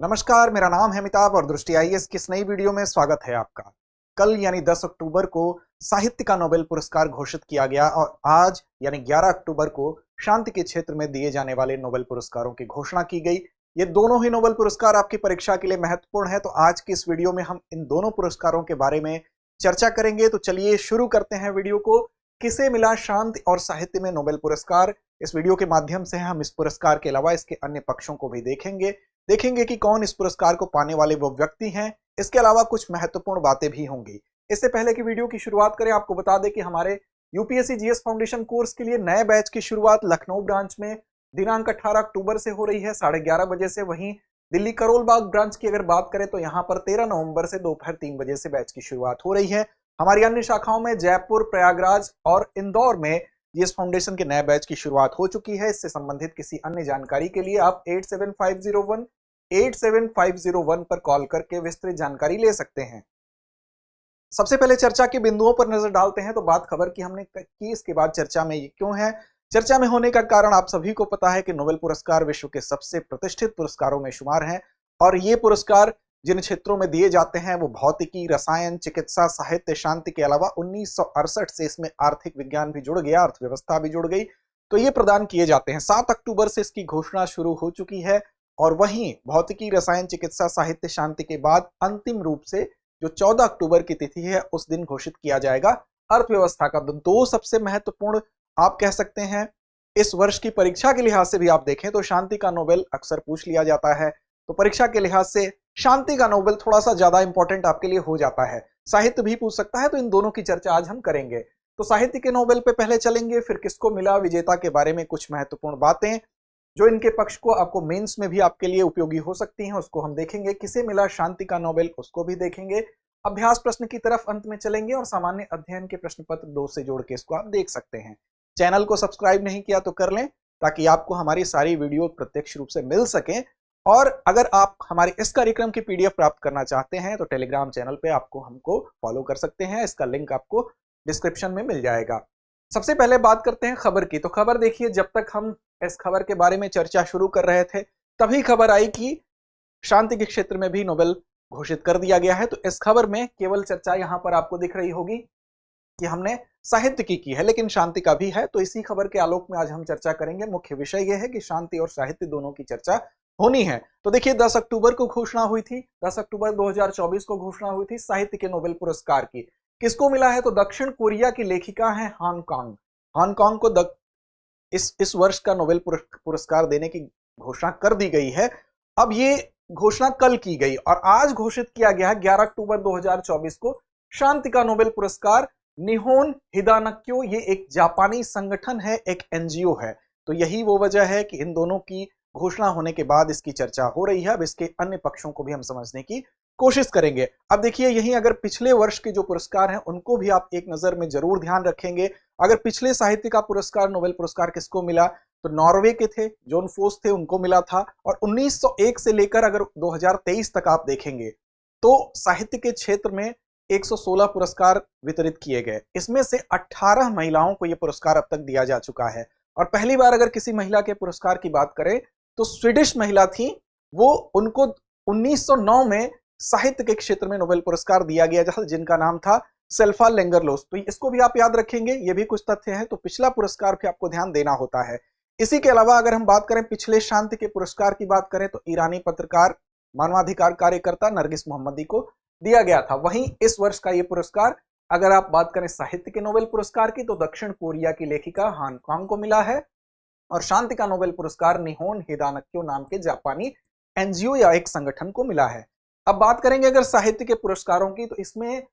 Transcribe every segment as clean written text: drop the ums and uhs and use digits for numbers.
नमस्कार, मेरा नाम है अमिताभ और दृष्टि आईएएस की इस नई वीडियो में स्वागत है आपका। कल यानी 10 अक्टूबर को साहित्य का नोबेल पुरस्कार घोषित किया गया और आज यानी 11 अक्टूबर को शांति के क्षेत्र में दिए जाने वाले नोबेल पुरस्कारों की घोषणा की गई। ये दोनों ही नोबेल पुरस्कार आपकी परीक्षा के लिए महत्वपूर्ण है, तो आज की इस वीडियो में हम इन दोनों पुरस्कारों के बारे में चर्चा करेंगे। तो चलिए शुरू करते हैं वीडियो को। किसे मिला शांति और साहित्य में नोबेल पुरस्कार? इस वीडियो के माध्यम से हम इस पुरस्कार के अलावा इसके अन्य पक्षों को भी देखेंगे कि कौन इस पुरस्कार को पाने वाले वो व्यक्ति हैं। इसके अलावा कुछ महत्वपूर्ण बातें भी होंगी। इससे पहले कि वीडियो की शुरुआत करें, आपको बता दें कि हमारे यूपीएससी जीएस फाउंडेशन कोर्स के लिए नए बैच की शुरुआत लखनऊ ब्रांच में दिनांक 18 अक्टूबर से हो रही है 11:30 बजे से। वहीं दिल्ली करोल बाग ब्रांच की अगर बात करें तो यहाँ पर 13 नवंबर से दोपहर 3 बजे से बैच की शुरुआत हो रही है। हमारी अन्य शाखाओं में जयपुर, प्रयागराज और इंदौर में जीएस फाउंडेशन के नए बैच की शुरुआत हो चुकी है। इससे संबंधित किसी अन्य जानकारी के लिए आप 87501 पर कॉल करके विस्तृत जानकारी ले सकते हैं। सबसे पहले चर्चा के बिंदुओं पर नजर डालते हैं। तो बात खबर की हमने की, इसके बाद चर्चा में ये क्यों है। चर्चा में होने का कारण आप सभी को पता है कि नोबेल पुरस्कार विश्व के सबसे प्रतिष्ठित पुरस्कारों में शुमार हैं और ये पुरस्कार जिन क्षेत्रों में दिए जाते हैं वो भौतिकी, रसायन, चिकित्सा, साहित्य, शांति के अलावा 1968 से इसमें आर्थिक विज्ञान भी जुड़ गया, अर्थव्यवस्था भी जुड़ गई, तो ये प्रदान किए जाते हैं। 7 अक्टूबर से इसकी घोषणा शुरू हो चुकी है और वहीं भौतिकी, रसायन, चिकित्सा, साहित्य, शांति के बाद अंतिम रूप से जो 14 अक्टूबर की तिथि है उस दिन घोषित किया जाएगा अर्थव्यवस्था का। दो सबसे महत्वपूर्ण आप कह सकते हैं इस वर्ष की परीक्षा के लिहाज से भी आप देखें तो शांति का नोबेल अक्सर पूछ लिया जाता है, तो परीक्षा के लिहाज से शांति का नोबेल थोड़ा सा ज्यादा इंपॉर्टेंट आपके लिए हो जाता है। साहित्य भी पूछ सकता है, तो इन दोनों की चर्चा आज हम करेंगे। तो साहित्य के नोबेल पे पहले चलेंगे, फिर किसको मिला, विजेता के बारे में कुछ महत्वपूर्ण बातें जो इनके पक्ष को आपको मेंस में भी आपके लिए उपयोगी हो सकती हैं उसको हम देखेंगे। किसे मिला शांति का नोबेल उसको भी देखेंगे। अभ्यास प्रश्न की तरफ अंत में चलेंगे और सामान्य अध्ययन के प्रश्न पत्र 2 से जोड़ के इसको आप देख सकते हैं। चैनल को सब्सक्राइब नहीं किया तो कर लें ताकि आपको हमारी सारी वीडियो प्रत्यक्ष रूप से मिल सके। और अगर आप हमारे इस कार्यक्रम की पीडीएफ प्राप्त करना चाहते हैं तो टेलीग्राम चैनल पे आपको हमको फॉलो कर सकते हैं, इसका लिंक आपको डिस्क्रिप्शन में मिल जाएगा। सबसे पहले बात करते हैं खबर की। तो खबर देखिए, जब तक हम इस खबर के बारे में चर्चा शुरू कर रहे थे तभी खबर आई कि शांति के क्षेत्र में भी नोबेल घोषित कर दिया गया है। तो इस खबर में केवल चर्चा यहां पर आपको दिख रही होगी कि हमने साहित्य की है, लेकिन शांति का भी है। तो इसी खबर के आलोक में आज हम चर्चा करेंगे। मुख्य विषय यह है कि शांति और साहित्य दोनों की चर्चा होनी है। तो देखिए 10 अक्टूबर को घोषणा हुई थी, 10 अक्टूबर 2024 को घोषणा हुई थी साहित्य के नोबेल पुरस्कार की। किसको मिला है? तो दक्षिण कोरिया की लेखिका है हान कांग। हान कांग को इस वर्ष का नोबेल पुरस्कार देने की घोषणा कर दी गई है। अब ये घोषणा कल की गई और आज घोषित किया गया है 11 अक्टूबर 2024 को शांति का नोबेल पुरस्कार निहोन हिदानक्यो। ये एक जापानी संगठन है, एक एनजीओ है। तो यही वो वजह है कि इन दोनों की घोषणा होने के बाद इसकी चर्चा हो रही है। अब इसके अन्य पक्षों को भी हम समझने की कोशिश करेंगे। अब देखिए यहीं अगर पिछले वर्ष के जो पुरस्कार हैं उनको भी आप एक नजर में जरूर ध्यान रखेंगे। अगर पिछले साहित्य का पुरस्कार, नोबेल पुरस्कार किसको मिला तो नॉर्वे के थे, जॉन फोस थे, उनको मिला था। और 1901 से लेकर अगर 2023 तक आप देखेंगे तो साहित्य के क्षेत्र में 116 पुरस्कार वितरित किए गए। इसमें से 18 महिलाओं को यह पुरस्कार अब तक दिया जा चुका है। और पहली बार अगर किसी महिला के पुरस्कार की बात करें तो स्वीडिश महिला थी, वो उनको 1909 में साहित्य के क्षेत्र में नोबेल पुरस्कार दिया गया था, जिनका नाम था सेल्फा लेंगरलोस। तो इसको भी आप याद रखेंगे, ये भी कुछ तथ्य हैं। तो पिछला पुरस्कार भी आपको ध्यान देना होता है। इसी के अलावा अगर हम बात करें पिछले शांति के पुरस्कार की बात करें तो ईरानी पत्रकार, मानवाधिकार कार्यकर्ता नरगिस मोहम्मदी को दिया गया था। वहीं इस वर्ष का ये पुरस्कार अगर आप बात करें साहित्य के नोबेल पुरस्कार की तो दक्षिण कोरिया की लेखिका हान कांग को मिला है। और शांति का नोबेल पुरस्कार निहोन हिदानक्यो नाम के जापानी एनजीओ या एक संगठन को मिला है। अब बात करेंगे अगर साहित्य के पुरस्कारों की तो इसमें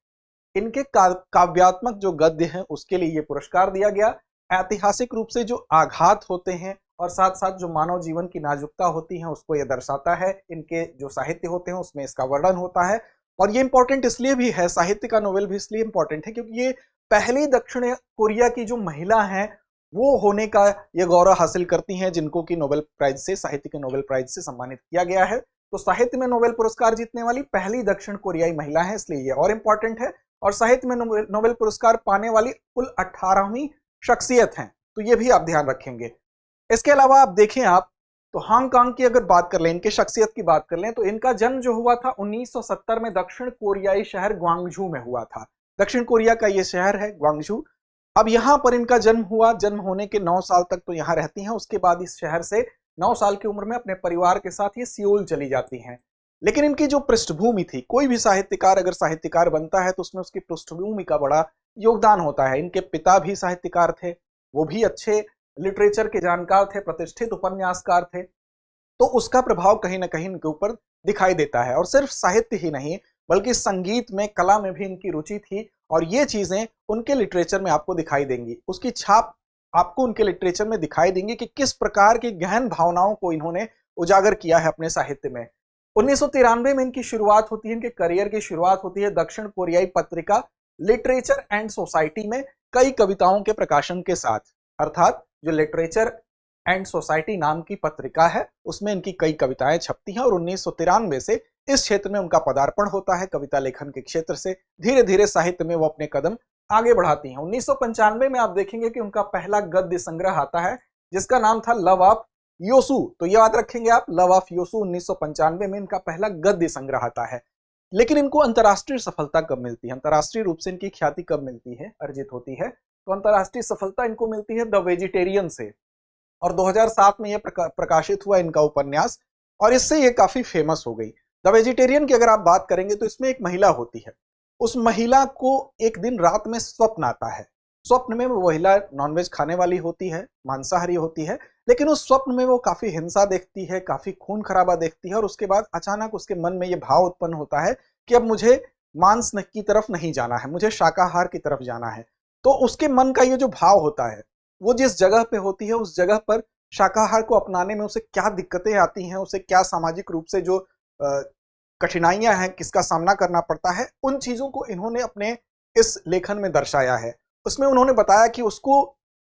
इनके काव्यात्मक जो गद्य हैं उसके लिए ये पुरस्कार दिया गया। ऐतिहासिक रूप से जो आघात होते हैं और साथ साथ जो मानव जीवन की नाजुकता होती है उसको यह दर्शाता है। इनके जो साहित्य होते हैं उसमें इसका वर्णन होता है। और ये इंपॉर्टेंट इसलिए भी है, साहित्य का नोबेल भी इसलिए इंपॉर्टेंट है क्योंकि ये पहली दक्षिण कोरिया की जो महिला हैं वो होने का ये गौरव हासिल करती हैं जिनको कि नोबेल प्राइज से, साहित्य के नोबेल प्राइज से सम्मानित किया गया है। तो साहित्य में नोबेल पुरस्कार जीतने वाली पहली दक्षिण कोरियाई महिला है, इसलिए ये और इंपॉर्टेंट है। और साहित्य में नोबेल पुरस्कार पाने वाली कुल 18वीं शख्सियत हैं, तो ये भी आप ध्यान रखेंगे। इसके अलावा आप देखें तो हांगकांग की अगर बात कर लें, इनके शख्सियत की बात कर लें, तो इनका जन्म जो हुआ था 1970 में दक्षिण कोरियाई शहर ग्वांगझू में हुआ था। दक्षिण कोरिया का ये शहर है ग्वांगझू। अब यहाँ पर इनका जन्म हुआ। जन्म होने के 9 साल तक तो यहाँ रहती हैं। उसके बाद इस शहर से 9 साल की उम्र में अपने परिवार के साथ ये सियोल चली जाती हैं। लेकिन इनकी जो पृष्ठभूमि थी, कोई भी साहित्यकार अगर साहित्यकार बनता है तो उसमें उसकी पृष्ठभूमि का बड़ा योगदान होता है। इनके पिता भी साहित्यकार थे, वो भी अच्छे लिटरेचर के जानकार थे, प्रतिष्ठित उपन्यासकार थे। तो उसका प्रभाव कहीं ना कहीं इनके ऊपर दिखाई देता है। और सिर्फ साहित्य ही नहीं बल्कि संगीत में, कला में भी इनकी रुचि थी, और ये चीजें उनके लिटरेचर में आपको दिखाई देंगी। उसकी छाप आपको उनके लिटरेचर में दिखाई देंगी कि किस प्रकार की गहन भावनाओं को इन्होंने उजागर किया है अपने साहित्य में। 1993 में इनकी शुरुआत होती है, इनके करियर की शुरुआत होती है दक्षिण कोरियाई पत्रिका लिटरेचर एंड सोसाइटी में कई कविताओं के प्रकाशन के साथ। अर्थात जो लिटरेचर एंड सोसाइटी नाम की पत्रिका है उसमें इनकी कई कविताएं छपती हैं, और 1993 से इस क्षेत्र में उनका पदार्पण होता है। कविता लेखन के क्षेत्र से धीरे धीरे साहित्य में वो अपने कदम आगे बढ़ाती हैं। 1995 में आप देखेंगे कि उनका पहला गद्य संग्रह आता है जिसका नाम था लव ऑफ योसू। तो याद रखेंगे आप, लव ऑफ योसू 1995 में इनका पहला गद्य संग्रह आता है। लेकिन इनको अंतर्राष्ट्रीय सफलता कब मिलती है, अंतर्राष्ट्रीय रूप से इनकी ख्याति कब मिलती है, अर्जित होती है? तो अंतर्राष्ट्रीय सफलता इनको मिलती है द वेजिटेरियन से, और 2007 में यह प्रकाशित हुआ इनका उपन्यास, और इससे ये काफी फेमस हो गई। द वेजिटेरियन की अगर आप बात करेंगे तो इसमें एक महिला होती है। उस महिला को एक दिन रात में स्वप्न आता है। स्वप्न में वो महिला नॉनवेज खाने वाली होती है, मांसाहारी होती है, लेकिन उस स्वप्न में वो काफी हिंसा देखती है, काफी खून खराबा देखती है, और उसके बाद अचानक उसके मन में ये भाव उत्पन्न होता है कि अब मुझे मांस की तरफ नहीं जाना है, मुझे शाकाहार की तरफ जाना है। तो उसके मन का ये जो भाव होता है, वो जिस जगह पे होती है उस जगह पर शाकाहार को अपनाने में उसे क्या दिक्कतें आती हैं, उसे क्या सामाजिक रूप से जो कठिनाइयां हैं, किसका सामना करना पड़ता है, उन चीजों को इन्होंने अपने इस लेखन में दर्शाया है। उसमें उन्होंने बताया कि उसको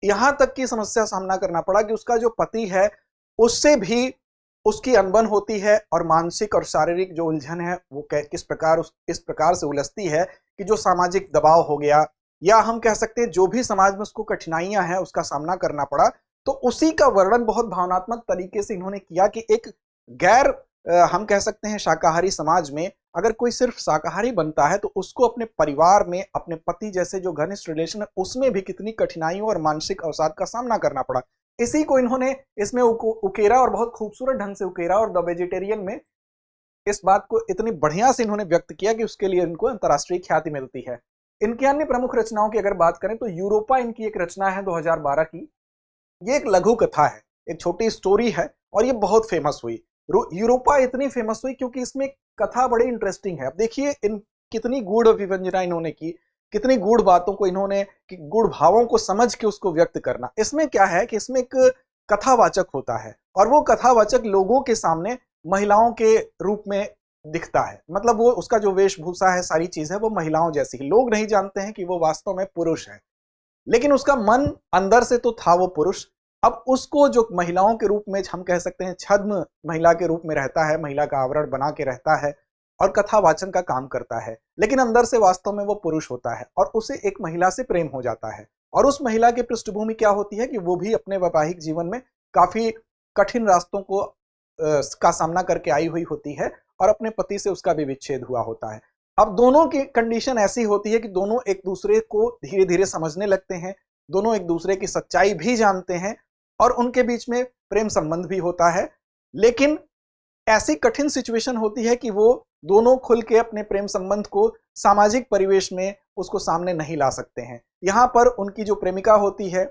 यहां तक की समस्या सामना करना पड़ा कि उसका जो पति है उससे भी उसकी अनबन होती है, और मानसिक और शारीरिक जो उलझन है वो किस प्रकार इस प्रकार से उलझती है कि जो सामाजिक दबाव हो गया, या हम कह सकते हैं जो भी समाज में उसको कठिनाइयां हैं उसका सामना करना पड़ा। तो उसी का वर्णन बहुत भावनात्मक तरीके से इन्होंने किया कि एक गैर हम कह सकते हैं शाकाहारी समाज में अगर कोई सिर्फ शाकाहारी बनता है तो उसको अपने परिवार में अपने पति जैसे जो घनिष्ठ रिलेशन है उसमें भी कितनी कठिनाइयों और मानसिक अवसाद का सामना करना पड़ा। इसी को इन्होंने इसमें उकेरा, और बहुत खूबसूरत ढंग से उकेरा, और द वेजिटेरियन में इस बात को इतनी बढ़िया से इन्होंने व्यक्त किया कि उसके लिए इनको अंतर्राष्ट्रीय ख्याति मिलती है। इनकी अन्य प्रमुख रचनाओं की अगर बात करें तो यूरोपा इनकी एक रचना है 2012 की। ये एक लघु कथा है, एक छोटी स्टोरी है, और ये बहुत फेमस हुई। यूरोपा इतनी फेमस हुई क्योंकि इसमें कथा बड़ी इंटरेस्टिंग है। अब देखिए इन कितनी गूढ़ विवंजना इन्होंने की, कितनी गूढ़ बातों को इन्होंने, गूढ़ भावों को समझ के उसको व्यक्त करना। इसमें क्या है कि इसमें एक कथावाचक होता है, और वो कथावाचक लोगों के सामने महिलाओं के रूप में दिखता है। मतलब वो उसका जो वेशभूषा है, सारी चीज है, वो महिलाओं जैसी ही। लोग नहीं जानते हैं कि वो वास्तव में पुरुष है, लेकिन उसका मन अंदर से तो था वो पुरुष। अब उसको जो महिलाओं के रूप में हम कह सकते हैं छद्म महिला के रूप में रहता है, महिला का आवरण बना के रहता है और कथावाचन का काम करता है, लेकिन अंदर से वास्तव में वो पुरुष होता है, और उसे एक महिला से प्रेम हो जाता है। और उस महिला की पृष्ठभूमि क्या होती है कि वो भी अपने वैवाहिक जीवन में काफी कठिन रास्तों को का सामना करके आई हुई होती है, और अपने पति से उसका भी विच्छेद हुआ होता है। अब दोनों की कंडीशन ऐसी होती है कि दोनों एक दूसरे को धीरे धीरे समझने लगते हैं, दोनों एक दूसरे की सच्चाई भी जानते हैं, और उनके बीच में प्रेम संबंध भी होता है। लेकिन ऐसी कठिन सिचुएशन होती है कि वो दोनों खुल के अपने प्रेम संबंध को सामाजिक परिवेश में उसको सामने नहीं ला सकते हैं। यहाँ पर उनकी जो प्रेमिका होती है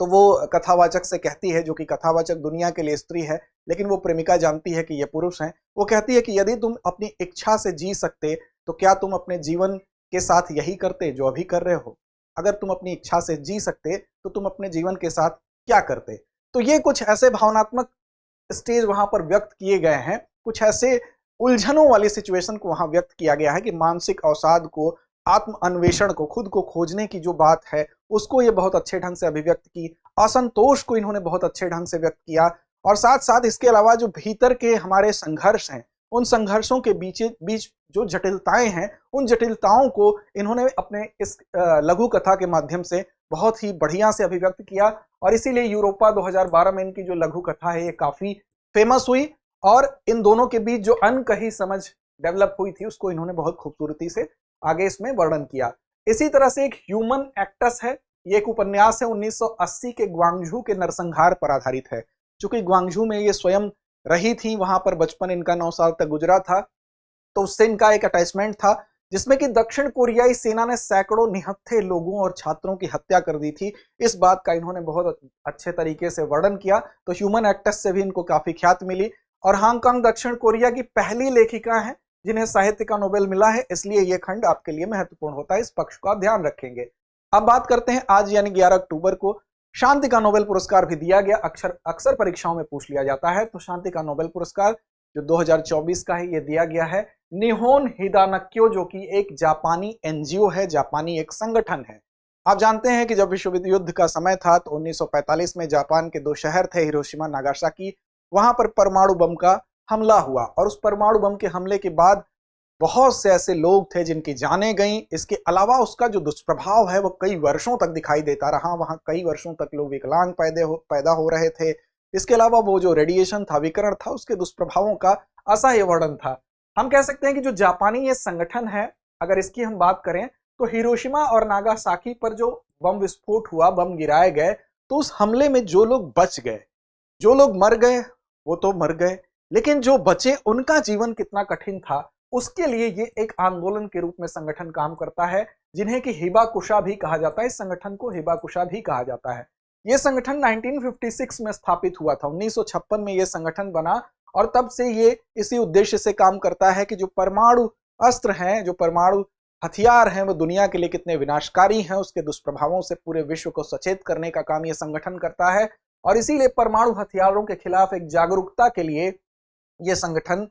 तो वो कथावाचक से कहती है, जो कि कथावाचक दुनिया के लिए स्त्री है, लेकिन वो प्रेमिका जानती है कि ये पुरुष हैं। वो कहती है कि यदि तुम अपनी इच्छा से जी सकते तो क्या तुम अपने जीवन के साथ यही करते जो अभी कर रहे हो? अगर तुम अपनी इच्छा से जी सकते तो तुम अपने जीवन के साथ क्या करते? तो ये कुछ ऐसे भावनात्मक स्टेज वहां पर व्यक्त किए गए हैं, कुछ ऐसे उलझनों वाली सिचुएशन को वहां व्यक्त किया गया है कि मानसिक अवसाद को, आत्म अन्वेषण को, खुद को खोजने की जो बात है उसको ये बहुत अच्छे ढंग से अभिव्यक्त की, असंतोष को इन्होंने बहुत अच्छे ढंग से व्यक्त किया, और साथ साथ इसके अलावा जो भीतर के हमारे संघर्ष हैं उन संघर्षों के बीच जो जटिलताएं हैं उन जटिलताओं को इन्होंने अपने इस लघु कथा के माध्यम से बहुत ही बढ़िया से अभिव्यक्त किया। और इसीलिए यूरोपा 2012 में इनकी जो लघु कथा है ये काफी फेमस हुई और इन दोनों के बीच जो अनकही समझ डेवलप हुई थी उसको इन्होंने बहुत खूबसूरती से आगे इसमें वर्णन किया। इसी तरह से एक ह्यूमन एक्टस है, ये एक उपन्यास है 1980 के ग्वांगझू के नरसंहार पर आधारित है। चूंकि ग्वांगझू में ये स्वयं रही थी, वहां पर बचपन इनका 9 साल तक गुजरा था, तो उससे इनका एक अटैचमेंट था, जिसमें कि दक्षिण कोरियाई सेना ने सैकड़ों निहत्थे लोगों और छात्रों की हत्या कर दी थी। इस बात का इन्होंने बहुत अच्छे तरीके से वर्णन किया, तो ह्यूमन एक्टस से भी इनको काफी ख्याति मिली और हांगकांग दक्षिण कोरिया की पहली लेखिका हैं जिन्हें साहित्य का नोबेल मिला है, इसलिए यह खंड आपके लिए महत्वपूर्ण होता है, इस पक्ष का ध्यान रखेंगे। अब बात करते हैं आज यानी 11 अक्टूबर को शांति का नोबेल पुरस्कार भी दिया गया। अक्सर परीक्षाओं में पूछ लिया जाता है, तो शांति का नोबेल पुरस्कार जो 2024 का है ये दिया गया है निहोन हिदानक्यो, जो कि एक जापानी एनजीओ है, जापानी एक संगठन है। आप जानते हैं कि जब विश्व युद्ध का समय था तो 1945 में जापान के 2 शहर थे, हिरोशिमा नागासाकी, वहां पर परमाणु बम का हमला हुआ और उस परमाणु बम के हमले के बाद बहुत से ऐसे लोग थे जिनकी जानें गईं। इसके अलावा उसका जो दुष्प्रभाव है वो कई वर्षों तक दिखाई देता रहा, वहां कई वर्षों तक लोग विकलांग पैदा हो रहे थे। इसके अलावा वो जो रेडिएशन था, विकिरण था, उसके दुष्प्रभावों का असह्य वर्णन था। हम कह सकते हैं कि जो जापानी ये संगठन है, अगर इसकी हम बात करें तो हिरोशिमा और नागासाकी पर जो बम विस्फोट हुआ, बम गिराए गए, तो उस हमले में जो लोग बच गए, जो लोग मर गए वो तो मर गए, लेकिन जो बचे उनका जीवन कितना कठिन था, उसके लिए ये एक आंदोलन के रूप में संगठन काम करता है, जिन्हें कि हिबाकुशा भी कहा जाता है। इस संगठन को हिबाकुशा भी कहा जाता है। यह संगठन 1956 में स्थापित हुआ था, 1956 में यह संगठन बना और तब से ये इसी उद्देश्य से काम करता है कि जो परमाणु अस्त्र हैं, जो परमाणु हथियार हैं, वो दुनिया के लिए कितने विनाशकारी हैं, उसके दुष्प्रभावों से पूरे विश्व को सचेत करने का काम यह संगठन करता है। और इसीलिए परमाणु हथियारों के खिलाफ एक जागरूकता के लिए यह संगठन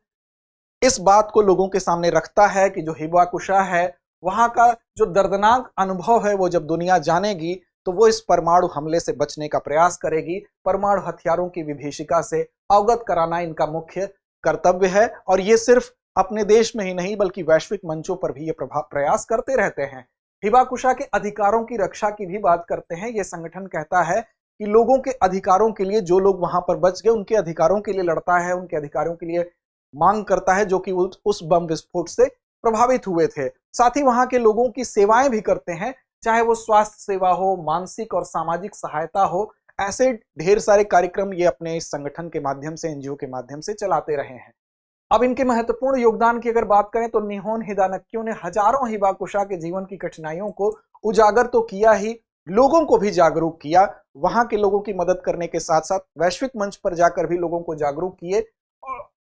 इस बात को लोगों के सामने रखता है कि जो हिबाकुशा है, वहां का जो दर्दनाक अनुभव है, वो जब दुनिया जानेगी तो वो इस परमाणु हमले से बचने का प्रयास करेगी। परमाणु हथियारों की विभीषिका से अवगत कराना इनका मुख्य कर्तव्य है और ये सिर्फ अपने देश में ही नहीं बल्कि वैश्विक मंचों पर भी ये प्रयास करते रहते हैं। हिबाकुशा के अधिकारों की रक्षा की भी बात करते हैं। ये संगठन कहता है कि लोगों के अधिकारों के लिए, जो लोग वहां पर बच गए उनके अधिकारों के लिए लड़ता है, उनके अधिकारों के लिए मांग करता है, जो कि उस बम विस्फोट से प्रभावित हुए थे। साथ ही वहां के लोगों की सेवाएं भी करते हैं, चाहे वो स्वास्थ्य सेवा हो, मानसिक और सामाजिक सहायता हो। ऐसे ढेर सारे कार्यक्रम ये अपने इस संगठन के माध्यम से, एनजीओ के माध्यम से चलाते रहे हैं। अब इनके महत्वपूर्ण योगदान की अगर बात करें तो निहोन हिदानक्यो ने हजारों हिबाकुशा के जीवन की कठिनाइयों को उजागर तो किया ही, लोगों को भी जागरूक किया। वहां के लोगों की मदद करने के साथ साथ वैश्विक मंच पर जाकर भी लोगों को जागरूक किए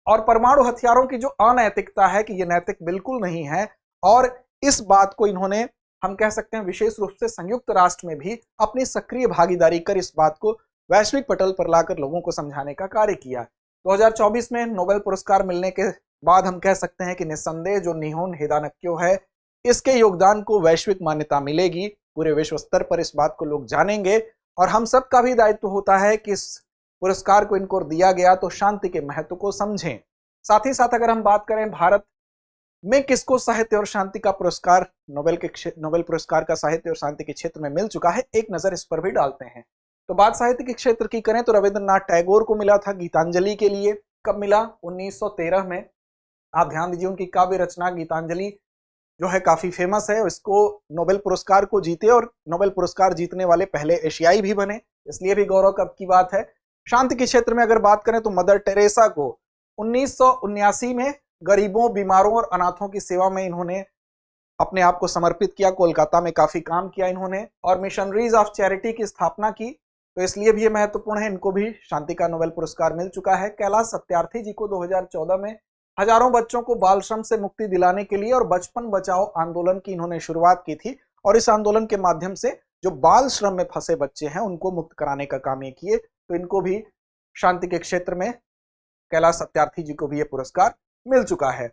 और परमाणु हथियारों की जो अनैतिकता है कि ये नैतिक बिल्कुल नहीं है, और इस बात को इन्होंने, हम कह सकते हैं विशेष रूप से संयुक्त राष्ट्र में भी अपनी सक्रिय भागीदारी कर इस बात को वैश्विक पटल पर लाकर लोगों को समझाने का कार्य किया। 2024 में नोबेल पुरस्कार मिलने के बाद हम कह सकते हैं कि निस्संदेह जो निहोन हिदानक्यो है, इसके योगदान को वैश्विक मान्यता मिलेगी। पूरे विश्व स्तर पर इस बात को लोग जानेंगे और हम सब का भी दायित्व होता है कि इस पुरस्कार को इनको दिया गया तो शांति के महत्व को समझें। साथ ही साथ अगर हम बात करें भारत में किसको साहित्य और शांति का पुरस्कार, नोबेल पुरस्कार का साहित्य और शांति के क्षेत्र में मिल चुका है, एक नजर इस पर भी डालते हैं। तो बात साहित्य के क्षेत्र की करें तो रविंद्रनाथ टैगोर को मिला था गीतांजलि के लिए। कब मिला? 1913 में। आप ध्यान दीजिए, उनकी काव्य रचना गीतांजलि जो है काफी फेमस है। इसको नोबेल पुरस्कार को जीते और नोबेल पुरस्कार जीतने वाले पहले एशियाई भी बने, इसलिए भी गौरव की बात है। शांति के क्षेत्र में अगर बात करें तो मदर टेरेसा को 1979 में गरीबों, बीमारों और अनाथों की सेवा में इन्होंने अपने आप को समर्पित किया। कोलकाता में काफी काम किया इन्होंने और मिशनरीज ऑफ चैरिटी की स्थापना की, तो इसलिए भी ये महत्वपूर्ण है। इनको भी शांति का नोबेल पुरस्कार मिल चुका है। कैलाश सत्यार्थी जी को 2014 में हजारों बच्चों को बाल श्रम से मुक्ति दिलाने के लिए और बचपन बचाओ आंदोलन की इन्होंने शुरुआत की थी और इस आंदोलन के माध्यम से जो बाल श्रम में फंसे बच्चे हैं उनको मुक्त कराने का काम ये किए, तो इनको भी शांति के क्षेत्र में कैलाश सत्यार्थी जी को भी ये पुरस्कार मिल चुका है।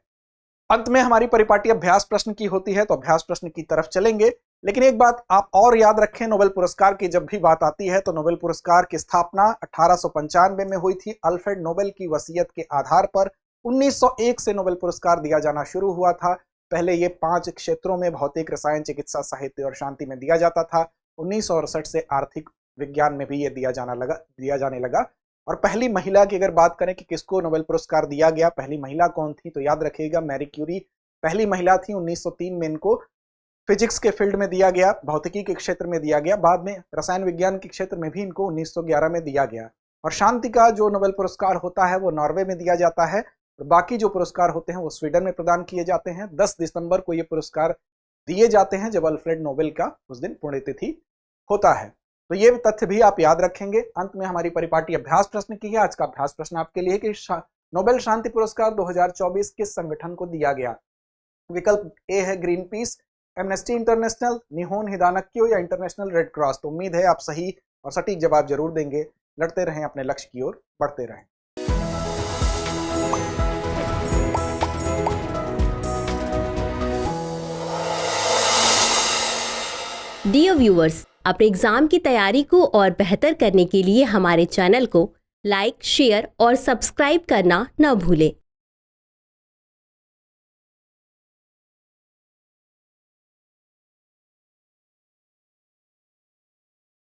अंत में हमारी परिपाटी अभ्यास प्रश्न की होती है, तो अभ्यास प्रश्न की तरफ चलेंगे। लेकिन एक बात आप और याद रखें, नोबेल पुरस्कार की जब भी बात आती है तो नोबेल पुरस्कार की स्थापना 1895 में हुई थी अल्फ्रेड नोबेल की वसीयत के आधार पर। 1901 से नोबेल पुरस्कार दिया जाना शुरू हुआ था। पहले ये 5 क्षेत्रों में, भौतिक, रसायन, चिकित्सा, साहित्य और शांति में दिया जाता था। 1968 से आर्थिक विज्ञान में भी ये दिया जाने लगा। और पहली महिला की अगर बात करें कि किसको नोबेल पुरस्कार दिया गया, पहली महिला कौन थी, तो याद रखिएगा मैरी क्यूरी पहली महिला थी। 1903 में इनको फिजिक्स के फील्ड में दिया गया, भौतिकी के क्षेत्र में दिया गया, बाद में रसायन विज्ञान के क्षेत्र में भी इनको 1911 में दिया गया। और शांति का जो नोबेल पुरस्कार होता है वो नॉर्वे में दिया जाता है, और बाकी जो पुरस्कार होते हैं वो स्वीडन में प्रदान किए जाते हैं। 10 दिसंबर को ये पुरस्कार दिए जाते हैं, जब अल्फ्रेड नोबेल का उस दिन पुण्यतिथि होता है। तो ये तथ्य भी आप याद रखेंगे। अंत में हमारी परिपाटी अभ्यास प्रश्न की है। आज का अभ्यास प्रश्न आपके लिए कि नोबेल शांति पुरस्कार 2024 किस संगठन को दिया गया। विकल्प ए है ग्रीन पीस, एमनेस्टी इंटरनेशनल, निहोन हिदानक्यो या इंटरनेशनल रेड क्रॉस। तो उम्मीद है आप सही और सटीक जवाब जरूर देंगे। लड़ते रहें, अपने लक्ष्य की ओर बढ़ते रहें। डियर व्यूअर्स, अपने एग्जाम की तैयारी को और बेहतर करने के लिए हमारे चैनल को लाइक, शेयर और सब्सक्राइब करना न भूलें।